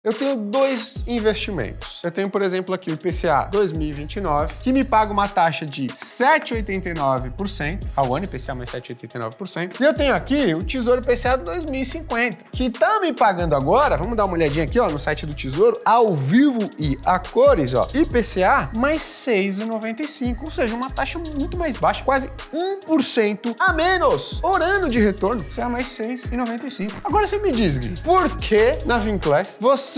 Eu tenho dois investimentos. Eu tenho, por exemplo, aqui o IPCA 2029, que me paga uma taxa de 7,89% ao ano, IPCA mais 7,89%. E eu tenho aqui o Tesouro IPCA 2050, que tá me pagando agora, vamos dar uma olhadinha aqui, ó, no site do Tesouro, ao vivo e a cores, ó, IPCA mais 6,95, ou seja, uma taxa muito mais baixa, quase 1% a menos por ano de retorno, IPCA mais 6,95. Agora você me diz, Gui, por que na Vinclass vocês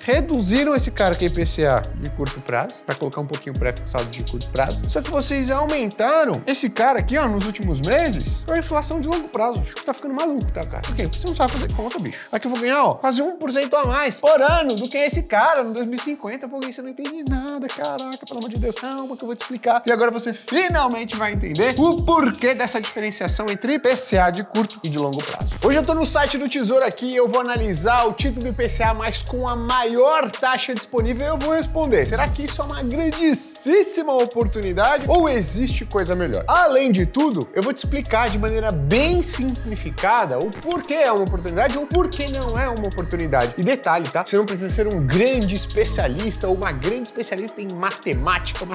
reduziram esse cara que é IPCA de curto prazo, para colocar um pouquinho pré-fixado de curto prazo, só que vocês aumentaram esse cara aqui, ó, nos últimos meses, com a inflação de longo prazo. Acho que você tá ficando maluco, tá, cara? Por quê? Porque você não sabe fazer conta, bicho. Aqui eu vou ganhar, ó, quase 1% a mais por ano do que esse cara no 2050. Pô, você não entende nada, caraca, pelo amor de Deus. Calma que eu vou te explicar. E agora você finalmente vai entender o porquê dessa diferenciação entre IPCA de curto e de longo prazo. Hoje eu tô no site do Tesouro aqui e eu vou analisar o título do IPCA mais com a maior taxa disponível e eu vou responder, será que isso é uma grandíssima oportunidade ou existe coisa melhor? Além de tudo, eu vou te explicar de maneira bem simplificada o porquê é uma oportunidade ou porquê não é uma oportunidade. E detalhe, tá? Você não precisa ser um grande especialista ou uma grande especialista em matemática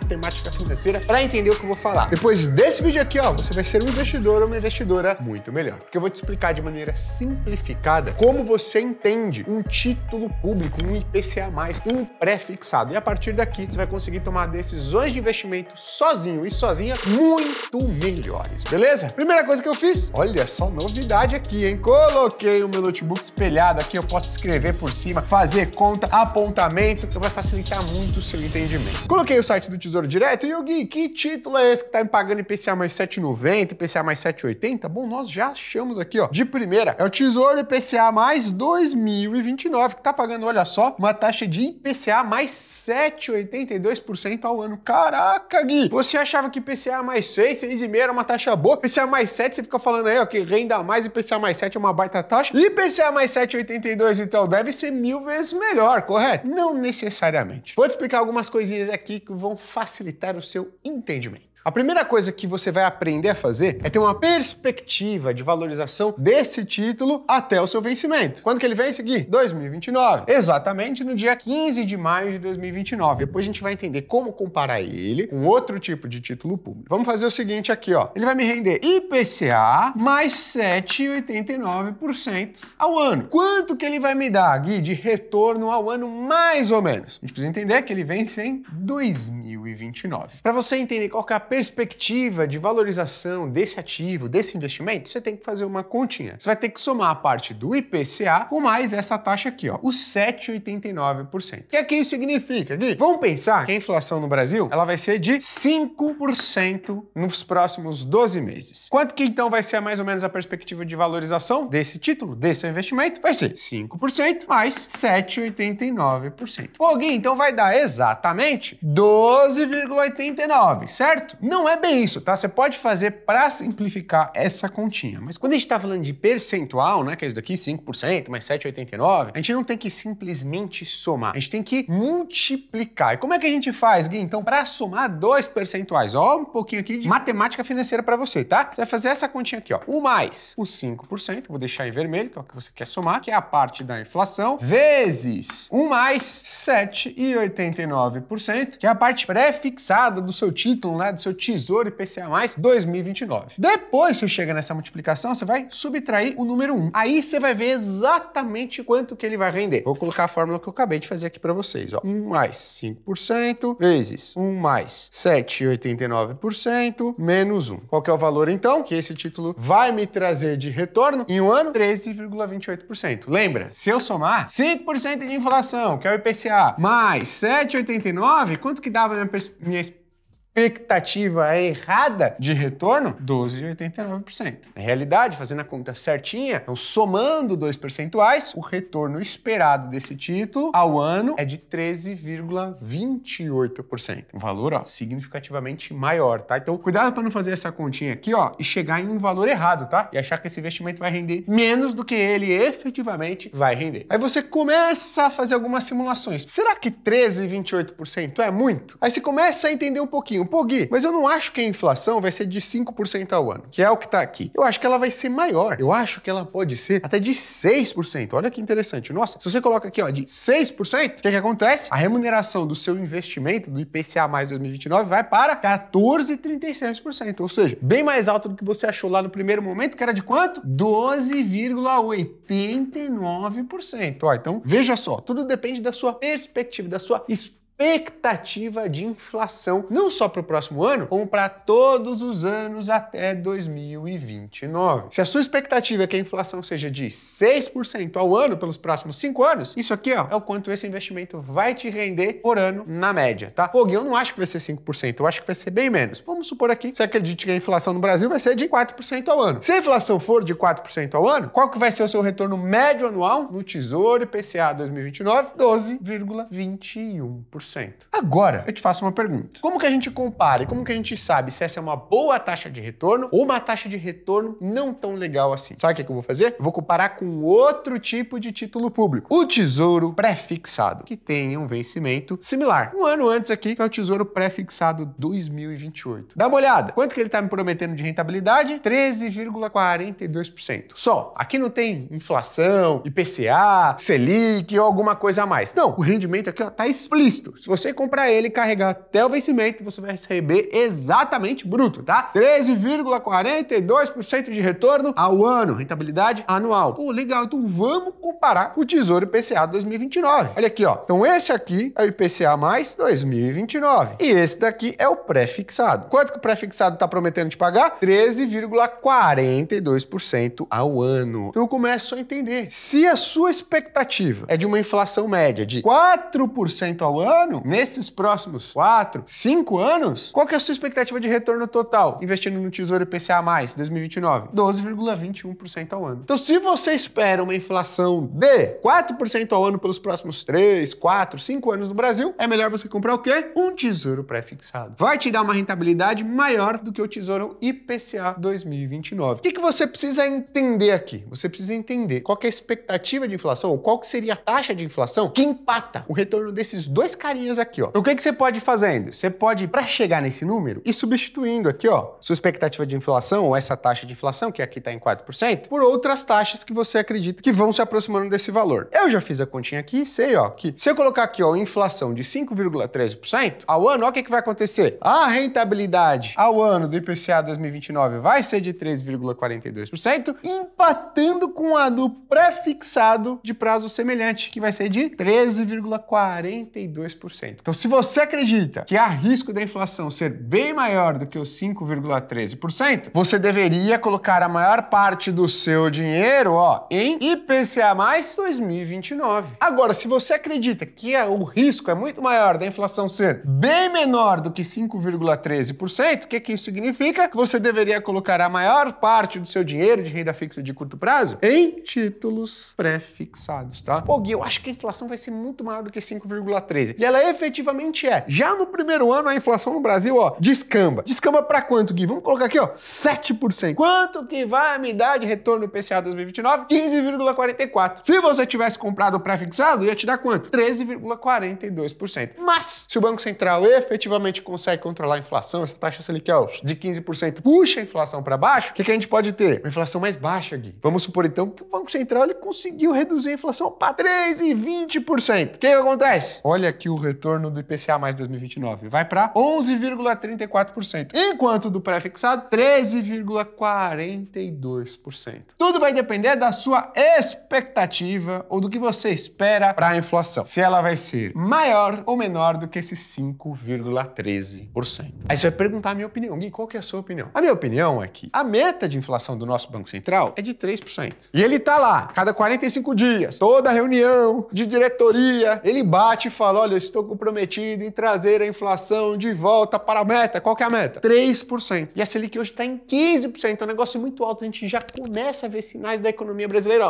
financeira para entender o que eu vou falar. Depois desse vídeo aqui, ó, você vai ser um investidor ou uma investidora muito melhor. Porque eu vou te explicar de maneira simplificada como você entende um título público, um IPCA+, um pré-fixado. E a partir daqui, você vai conseguir tomar decisões de investimento sozinho e sozinha muito melhores, beleza? Primeira coisa que eu fiz, olha só, novidade aqui, hein? Coloquei o meu notebook espelhado aqui, eu posso escrever por cima, fazer conta, apontamento, que vai facilitar muito o seu entendimento. Coloquei o site do Tesouro Direto e o Gui, que título é esse que tá me pagando IPCA mais 7,90, IPCA mais 7,80? Bom, nós já achamos aqui, ó, de primeira, é o Tesouro IPCA mais 2029, que tá pagando, olha só, uma taxa de IPCA mais 7,82% ao ano. Caraca, Gui! Você achava que IPCA mais 6, 6,5 era uma taxa boa? IPCA mais 7, você fica falando aí, ó, que renda mais, IPCA mais 7 é uma baita taxa. IPCA mais 7,82, então, deve ser 1000 vezes melhor, correto? Não necessariamente. Vou te explicar algumas coisinhas aqui que vão facilitar o seu entendimento. A primeira coisa que você vai aprender a fazer é ter uma perspectiva de valorização desse título até o seu vencimento. Quando que ele vence, Gui? 2029. Exatamente no dia 15 de maio de 2029. Depois a gente vai entender como comparar ele com outro tipo de título público. Vamos fazer o seguinte aqui, ó. Ele vai me render IPCA mais 7,89% ao ano. Quanto que ele vai me dar, Gui, de retorno ao ano mais ou menos? A gente precisa entender que ele vence em 2029. Para você entender qual que é a perspectiva de valorização desse ativo, desse investimento, você tem que fazer uma continha. Você vai ter que somar a parte do IPCA com mais essa taxa aqui, ó, o 7,89%. O que é que isso significa, Gui? Vamos pensar que a inflação no Brasil, ela vai ser de 5% nos próximos 12 meses. Quanto que então vai ser mais ou menos a perspectiva de valorização desse título, desse seu investimento? Vai ser 5% mais 7,89%. Pô, Gui, então vai dar exatamente 12,89, certo? Não é bem isso, tá? Você pode fazer para simplificar essa continha, mas quando a gente tá falando de percentual, né, que é isso daqui, 5% mais 7,89, a gente não tem que simplesmente somar, a gente tem que multiplicar. E como é que a gente faz, Gui? Então, para somar dois percentuais, ó, um pouquinho aqui de matemática financeira para você, tá? Você vai fazer essa continha aqui, ó, o mais os 5%, vou deixar em vermelho, que é o que você quer somar, que é a parte da inflação, vezes o mais 7,89%, que é a parte pré-fixada do seu título, né, do seu Tesouro IPCA mais 2029. Depois você chega nessa multiplicação, você vai subtrair o número 1. Aí você vai ver exatamente quanto que ele vai render. Vou colocar a fórmula que eu acabei de fazer aqui para vocês, ó. 1 mais 5% vezes 1 mais 7,89% menos 1. Qual que é o valor então que esse título vai me trazer de retorno em um ano? 13,28%. Lembra, se eu somar 5% de inflação, que é o IPCA, mais 7,89, quanto que dava minha expectativa errada de retorno? 12,89%. Na realidade, fazendo a conta certinha, então somando dois percentuais, o retorno esperado desse título ao ano é de 13,28%. Um valor, ó, significativamente maior, tá? Então, cuidado para não fazer essa continha aqui, ó, e chegar em um valor errado, tá? E achar que esse investimento vai render menos do que ele efetivamente vai render. Aí você começa a fazer algumas simulações. Será que 13,28% é muito? Aí você começa a entender um pouquinho. Gui, mas eu não acho que a inflação vai ser de 5% ao ano, que é o que tá aqui. Eu acho que ela vai ser maior. Eu acho que ela pode ser até de 6%. Olha que interessante. Nossa, se você coloca aqui, ó, de 6%, o que acontece? A remuneração do seu investimento, do IPCA mais 2029, vai para 14,36%. Ou seja, bem mais alto do que você achou lá no primeiro momento, que era de quanto? 12,89%. Ó, então, veja só, tudo depende da sua perspectiva, da sua expectativa de inflação, não só para o próximo ano, como para todos os anos até 2029. Se a sua expectativa é que a inflação seja de 6% ao ano pelos próximos 5 anos, isso aqui, ó, é o quanto esse investimento vai te render por ano na média, tá? Pô, Gui, eu não acho que vai ser 5%, eu acho que vai ser bem menos. Vamos supor aqui, você acredita que a inflação no Brasil vai ser de 4% ao ano. Se a inflação for de 4% ao ano, qual que vai ser o seu retorno médio anual no Tesouro IPCA 2029? 12,21%. Agora, eu te faço uma pergunta. Como que a gente compara e como que a gente sabe se essa é uma boa taxa de retorno ou uma taxa de retorno não tão legal assim? Sabe o que eu vou fazer? Eu vou comparar com outro tipo de título público, o Tesouro Pré-Fixado, que tem um vencimento similar. Um ano antes aqui, que é o Tesouro Pré-Fixado 2028. Dá uma olhada. Quanto que ele está me prometendo de rentabilidade? 13,42%. Só. Aqui não tem inflação, IPCA, Selic ou alguma coisa a mais. Não. O rendimento aqui, ó, tá explícito. Se você comprar ele e carregar até o vencimento, você vai receber exatamente bruto, tá? 13,42% de retorno ao ano, rentabilidade anual. Pô, legal, então vamos comparar com o Tesouro IPCA 2029. Olha aqui, ó. Então esse aqui é o IPCA mais 2029. E esse daqui é o pré-fixado. Quanto que o pré-fixado tá prometendo te pagar? 13,42% ao ano. Então eu começo a entender. Se a sua expectativa é de uma inflação média de 4% ao ano, nesses próximos 4, 5 anos, qual que é a sua expectativa de retorno total investindo no Tesouro IPCA mais 2029? 12,21% ao ano. Então, se você espera uma inflação de 4% ao ano pelos próximos 3, 4, 5 anos no Brasil, é melhor você comprar o quê? Um Tesouro Pré-fixado. Vai te dar uma rentabilidade maior do que o Tesouro IPCA 2029. O que você precisa entender aqui? Você precisa entender qual que é a expectativa de inflação, ou qual que seria a taxa de inflação que empata o retorno desses dois carinhas aqui, ó. Então, o que você pode ir fazendo? Você pode, para chegar nesse número, ir substituindo aqui, ó, sua expectativa de inflação, ou essa taxa de inflação, que aqui está em 4%, por outras taxas que você acredita que vão se aproximando desse valor. Eu já fiz a continha aqui e sei, ó, que se eu colocar aqui, ó, inflação de 5,13% ao ano, ó, o que vai acontecer? A rentabilidade ao ano do IPCA 2029 vai ser de 3,42%, empatando com a do pré-fixado de prazo semelhante, que vai ser de 13,42%. Então, se você acredita que há risco da inflação ser bem maior do que os 5,13%, você deveria colocar a maior parte do seu dinheiro, ó, em IPCA mais 2029. Agora, se você acredita que o risco é muito maior da inflação ser bem menor do que 5,13%, o que isso significa? Que você deveria colocar a maior parte do seu dinheiro de renda fixa de curto prazo em títulos pré-fixados, tá? Pô, Gui, eu acho que a inflação vai ser muito maior do que 5,13%. E ela efetivamente é. Já no primeiro ano, a inflação no Brasil, ó, descamba. Descamba pra quanto, Gui? Vamos colocar aqui, ó, 7%. Quanto que vai me dar de retorno no IPCA 2029? 15,44%. Se você tivesse comprado o pré-fixado, ia te dar quanto? 13,42%. Mas, se o Banco Central efetivamente consegue controlar a inflação, essa taxa Selic de 15% puxa a inflação para baixo, o que a gente pode ter? Uma inflação mais baixa, Gui. Vamos supor, então, que o Banco Central ele conseguiu reduzir a inflação para 3,20%. O que acontece? Olha aqui o retorno do IPCA mais 2029. Vai para 11,34%. Enquanto do pré-fixado, 13,42%. Tudo vai depender da sua expectativa ou do que você espera para a inflação. Se ela vai ser maior ou menor do que esse 5,13%. Aí você vai perguntar a minha opinião. Gui, qual que é a sua opinião? A minha opinião é que a meta de inflação do nosso Banco Central é de 3%. E ele tá lá, cada 45 dias, toda reunião de diretoria, ele bate e fala, olha, eu estou comprometido em trazer a inflação de volta para a meta. Qual que é a meta? 3%. E a Selic hoje está em 15%. É um negócio muito alto. A gente já começa a ver sinais da economia brasileira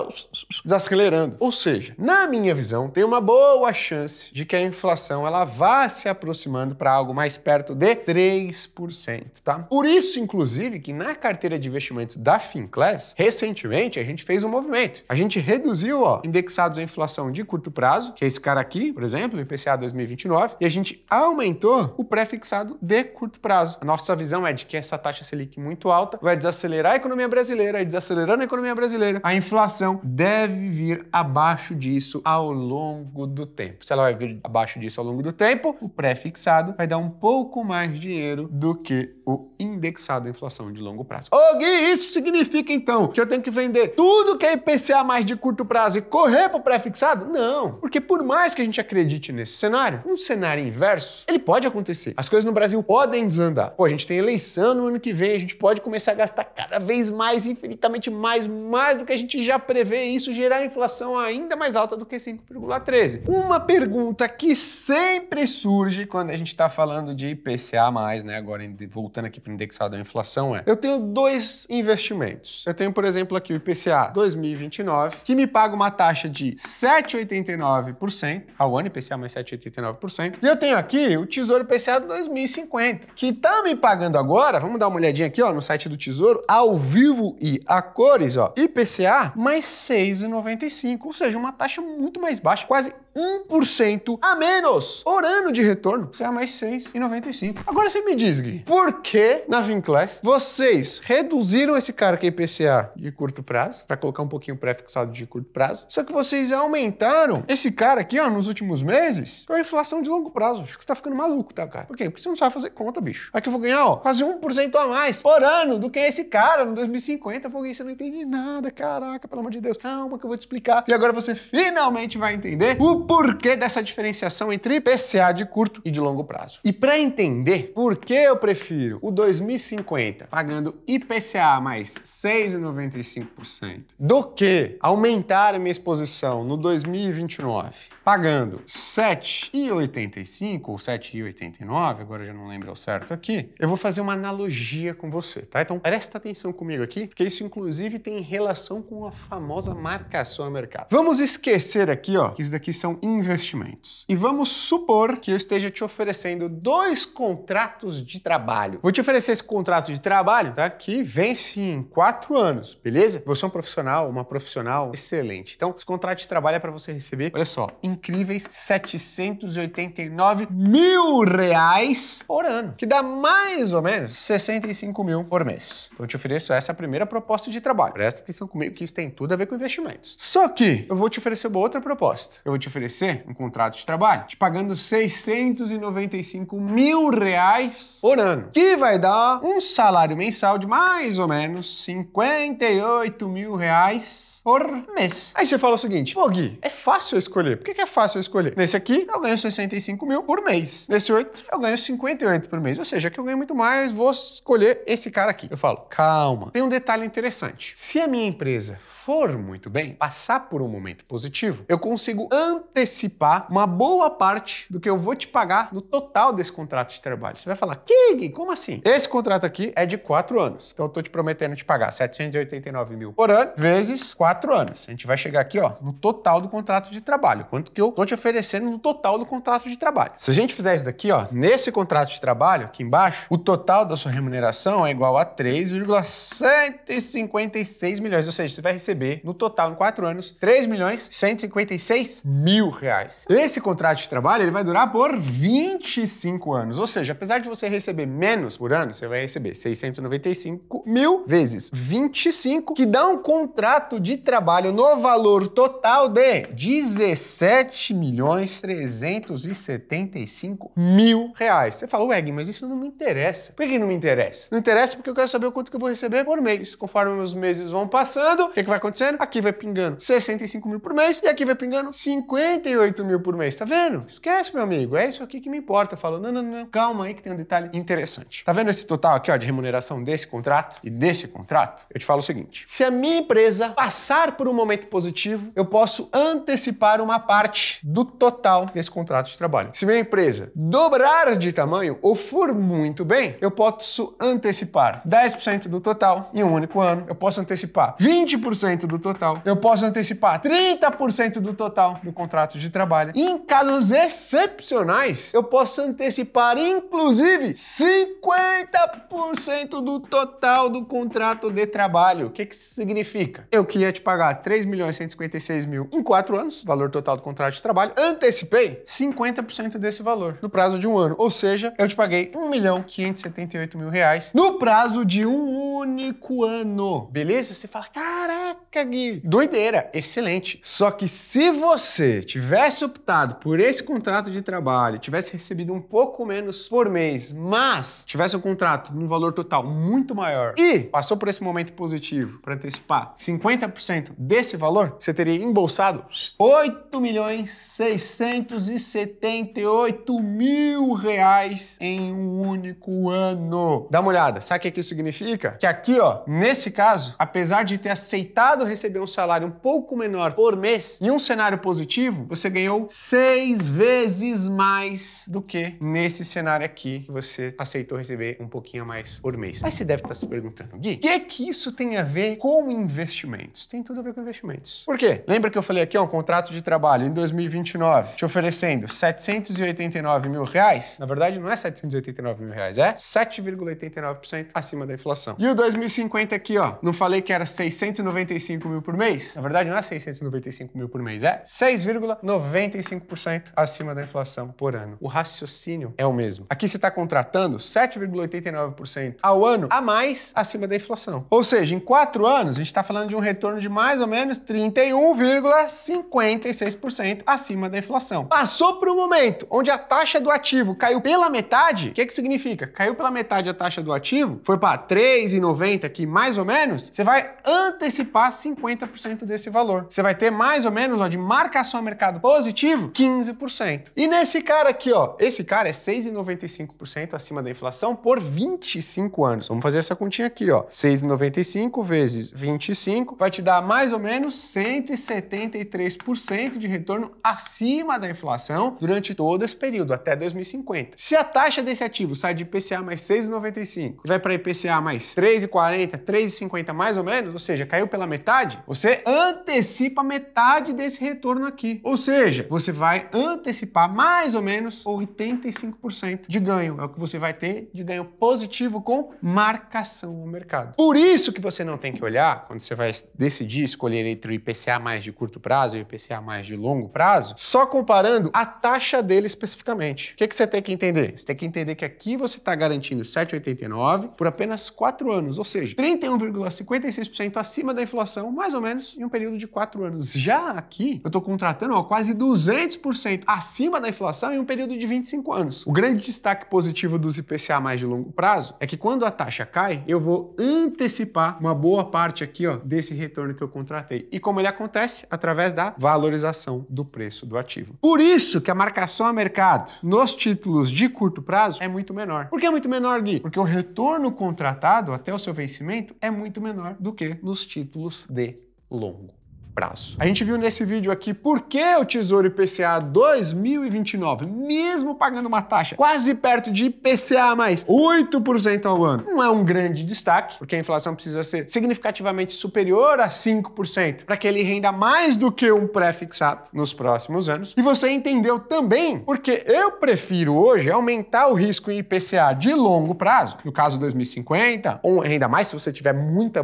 desacelerando. Ou seja, na minha visão, tem uma boa chance de que a inflação ela vá se aproximando para algo mais perto de 3%, tá? Por isso, inclusive, que na carteira de investimentos da Finclass, recentemente, a gente fez um movimento. A gente reduziu, ó, indexados à inflação de curto prazo, que é esse cara aqui, por exemplo, o IPCA 2029 e a gente aumentou o pré-fixado de curto prazo. A nossa visão é de que essa taxa Selic muito alta vai desacelerar a economia brasileira e desacelerando a economia brasileira, a inflação deve vir abaixo disso ao longo do tempo. Se ela vai vir abaixo disso ao longo do tempo, o pré-fixado vai dar um pouco mais dinheiro do que o indexado à inflação de longo prazo. Ô Gui, isso significa então que eu tenho que vender tudo que é IPCA mais de curto prazo e correr para o pré-fixado? Não, porque por mais que a gente acredite nesse cenário, um cenário inverso, ele pode acontecer. As coisas no Brasil podem desandar. Pô, a gente tem eleição no ano que vem, a gente pode começar a gastar cada vez mais, infinitamente mais do que a gente já prevê, e isso gerar inflação ainda mais alta do que 5,13. Uma pergunta que sempre surge quando a gente está falando de IPCA+, né, agora voltando aqui para o indexado da inflação, eu tenho dois investimentos. Eu tenho, por exemplo, aqui o IPCA 2029, que me paga uma taxa de 7,89% ao ano, IPCA mais 7,89%. E eu tenho aqui o Tesouro IPCA 2050, que tá me pagando agora, vamos dar uma olhadinha aqui, ó, no site do Tesouro, ao vivo e a cores, ó, IPCA mais 6,95, ou seja, uma taxa muito mais baixa, quase 1% a menos por ano de retorno. IPCA mais 6,95. Agora você me diz, Gui, por que na Vinclass vocês reduziram esse cara que é IPCA de curto prazo, para colocar um pouquinho pré-fixado de curto prazo, só que vocês aumentaram esse cara aqui, ó, nos últimos meses, com a inflação de longo prazo? Acho que você tá ficando maluco, tá, cara? Por quê? Porque você não sabe fazer conta, bicho. Aqui eu vou ganhar, ó, quase 1% a mais por ano do que esse cara no 2050, porque você não entende nada, caraca, pelo amor de Deus. Calma que eu vou te explicar. E agora você finalmente vai entender o porquê dessa diferenciação entre IPCA de curto e de longo prazo. E para entender por que eu prefiro o 2050 pagando IPCA mais 6,95% do que aumentar a minha exposição no 2029 pagando 7,85 ou 7,89, agora eu já não lembro ao certo aqui, eu vou fazer uma analogia com você, tá? Então presta atenção comigo aqui, porque isso inclusive tem relação com a famosa marcação a mercado. Vamos esquecer aqui, ó, que isso daqui são investimentos. E vamos supor que eu esteja te oferecendo dois contratos de trabalho. Vou te oferecer esse contrato de trabalho, tá? Que vence em 4 anos, beleza? Você é um profissional, uma profissional excelente. Então, esse contrato de trabalho é para você receber, olha só, incríveis 789 mil reais por ano, que dá mais ou menos 65 mil por mês. Eu te ofereço essa primeira proposta de trabalho. Presta atenção comigo que isso tem tudo a ver com investimentos. Só que eu vou te oferecer uma outra proposta. Eu vou te oferecer um contrato de trabalho te pagando 695 mil reais por ano, que vai dar um salário mensal de mais ou menos 58 mil reais por mês. Aí você fala o seguinte, pô Gui, é fácil eu escolher. Por que é fácil eu escolher? Nesse aqui eu ganho 65 mil por mês. Nesse outro eu ganho 58 por mês. Ou seja, que eu ganho muito mais, vou escolher esse cara aqui. Eu falo, calma. Tem um detalhe interessante. Se a minha empresa for muito bem, passar por um momento positivo, eu consigo antecipar uma boa parte do que eu vou te pagar no total desse contrato de trabalho. Você vai falar, Gui, como assim? Esse contrato aqui é de 4 anos. Então eu tô te prometendo te pagar 789 mil por ano vezes 4 anos. A gente vai chegar aqui, ó, no total do contrato de trabalho. Quanto que eu tô te oferecendo no total do contrato de trabalho. Se a gente fizer isso daqui, ó, nesse contrato de trabalho, aqui embaixo, o total da sua remuneração é igual a 3,156 milhões. Ou seja, você vai receber no total, em 4 anos, 3.156 mil reais. Esse contrato de trabalho ele vai durar por 25 anos. Ou seja, apesar de você receber menos por ano, você vai receber 695 mil vezes 25, que dá um contrato de trabalho no valor total de 17.375 mil reais. Você fala, ué, Gui, mas isso não me interessa. Por que não me interessa? Não interessa porque eu quero saber o quanto que eu vou receber por mês. Conforme os meses vão passando, o que vai acontecendo? Aqui vai pingando 65 mil por mês e aqui vai pingando 58 mil por mês. Tá vendo? Esquece, meu amigo. É isso aqui que me importa. Eu falo, não, calma aí que tem um detalhe interessante. Tá vendo esse total aqui, ó, de remuneração desse contrato e desse contrato? Eu te falo o seguinte. Se a minha empresa passar por um momento positivo, eu posso antecipar uma parte do total desse contrato de trabalho. Se minha empresa dobrar de tamanho ou for muito bem, eu posso antecipar 10% do total em um único ano. Eu posso antecipar 20% do total. Eu posso antecipar 30% do total do contrato de trabalho. E em casos excepcionais, eu posso antecipar inclusive 50% do total do contrato de trabalho. O que isso significa? Eu que ia te pagar 3.156 mil em 4 anos, valor total do contrato de trabalho, antecipei 50% desse valor no prazo de um ano. Ou seja, eu te paguei R$1.578.000 no prazo de um único ano. Beleza? Você fala, caraca, Gui, doideira, excelente. Só que se você tivesse optado por esse contrato de trabalho, tivesse recebido um pouco menos por mês, mas tivesse um contrato num valor total muito maior e passou por esse momento positivo para antecipar 50% desse valor, você teria embolsado R$8.678.000 em um único ano. Dá uma olhada, sabe o que isso significa? Que aqui, ó, nesse caso, apesar de ter aceitado receber um salário um pouco menor por mês, em um cenário positivo, você ganhou 6 vezes mais do que nesse cenário aqui que você aceitou receber um pouquinho a mais por mês. Aí você deve estar se perguntando, Gui, o que isso tem a ver com investimentos? Tem tudo a ver com investimentos. Por quê? Lembra que eu falei aqui, ó, um contrato de trabalho em 2029 te oferecendo R$789.000? Na verdade, não é R$789.000, é 7,89% acima da inflação. E o 2050 aqui, ó, não falei que era 695 mil por mês? Na verdade, não é 695 mil por mês, é 6,95% acima da inflação por ano. O raciocínio é o mesmo. Aqui você está contratando 7,89% ao ano a mais acima da inflação. Ou seja, em 4 anos, a gente está falando de um retorno de mais ou menos 31,56% acima da inflação. Passou por um momento onde a taxa do ativo caiu pela metade. O que significa? Caiu pela metade a taxa do ativo, foi para 3,90 aqui, mais ou menos, você vai antecipar 50% desse valor. Você vai ter mais ou menos, ó, de marcação a mercado positivo, 15%. E nesse cara aqui, ó, esse cara é 6,95% acima da inflação por 25 anos. Vamos fazer essa continha aqui, ó. 6,95 vezes 25 vai te dar mais ou menos 173% de retorno acima da inflação durante todo esse período, até 2050. Se a taxa desse ativo sai de IPCA mais 6,95 e vai para IPCA mais 3,40, 3,50 mais ou menos, ou seja, caiu pela metade, você antecipa metade desse retorno aqui. Ou seja, você vai antecipar mais ou menos 85% de ganho. É o que você vai ter de ganho positivo com marcação ao mercado. Por isso que você não tem que olhar, quando você vai decidir escolher entre o IPCA mais de curto prazo e o IPCA mais de longo prazo, só comparando a taxa dele especificamente. O que você tem que entender? Você tem que entender que aqui você está garantindo 7,89 por apenas 4 anos, ou seja, 31,56% acima da inflação, mais ou menos, em um período de 4 anos. Já aqui, eu estou contratando, ó, quase 200% acima da inflação em um período de 25 anos. O grande destaque positivo dos IPCA mais de longo prazo é que quando a taxa cai, eu vou antecipar uma boa parte aqui, ó, desse retorno que eu contratei. E como ele acontece? Através da valorização do preço do ativo. Por isso que a marcação a mercado nos títulos de curto prazo é muito menor. Por que é muito menor, Gui? Porque o retorno contratado até o seu vencimento é muito menor do que nos títulos de longo prazo. A gente viu nesse vídeo aqui por que o Tesouro IPCA 2029, mesmo pagando uma taxa quase perto de IPCA mais 8% ao ano, não é um grande destaque, porque a inflação precisa ser significativamente superior a 5% para que ele renda mais do que um pré-fixado nos próximos anos. E você entendeu também porque eu prefiro hoje aumentar o risco em IPCA de longo prazo, no caso 2050, ou ainda mais se você tiver muita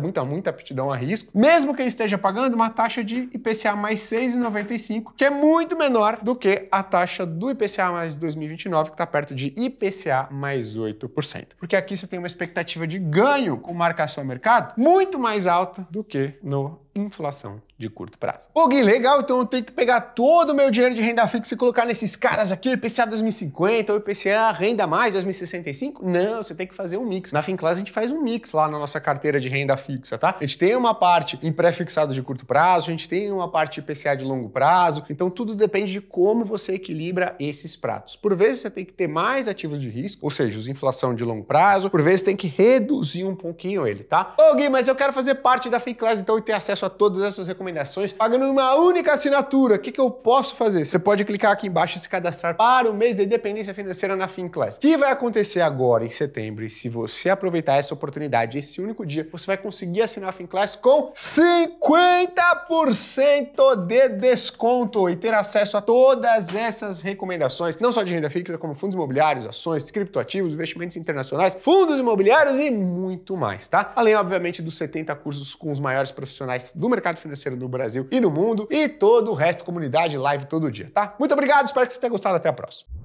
aptidão a risco, mesmo que ele esteja pagando uma taxa de IPCA mais 6,95, que é muito menor do que a taxa do IPCA mais 2029, que está perto de IPCA mais 8%. Porque aqui você tem uma expectativa de ganho com marcação ao mercado muito mais alta do que no inflação de curto prazo. Pô, Gui, legal, então eu tenho que pegar todo o meu dinheiro de renda fixa e colocar nesses caras aqui, IPCA 2050 ou IPCA renda mais 2065? Não, você tem que fazer um mix. Na Finclass a gente faz um mix lá na nossa carteira de renda fixa, tá? A gente tem uma parte em pré-fixado de curto prazo, a gente tem uma parte IPCA de longo prazo, então tudo depende de como você equilibra esses pratos. Por vezes você tem que ter mais ativos de risco, ou seja, os inflação de longo prazo, por vezes tem que reduzir um pouquinho ele, tá? Ô, Gui, mas eu quero fazer parte da Finclass então e ter acesso a todas essas recomendações pagando uma única assinatura. O que eu posso fazer? Você pode clicar aqui embaixo e se cadastrar para o mês de independência financeira na Finclass. O que vai acontecer agora em setembro? E se você aproveitar essa oportunidade, esse único dia, você vai conseguir assinar a Finclass com 50% de desconto e ter acesso a todas essas recomendações, não só de renda fixa, como fundos imobiliários, ações, criptoativos, investimentos internacionais, fundos imobiliários e muito mais, tá? Além, obviamente, dos 70 cursos com os maiores profissionais do mercado financeiro do Brasil e do mundo e todo o resto, comunidade, live todo dia, tá? Muito obrigado, espero que você tenha gostado, até a próxima.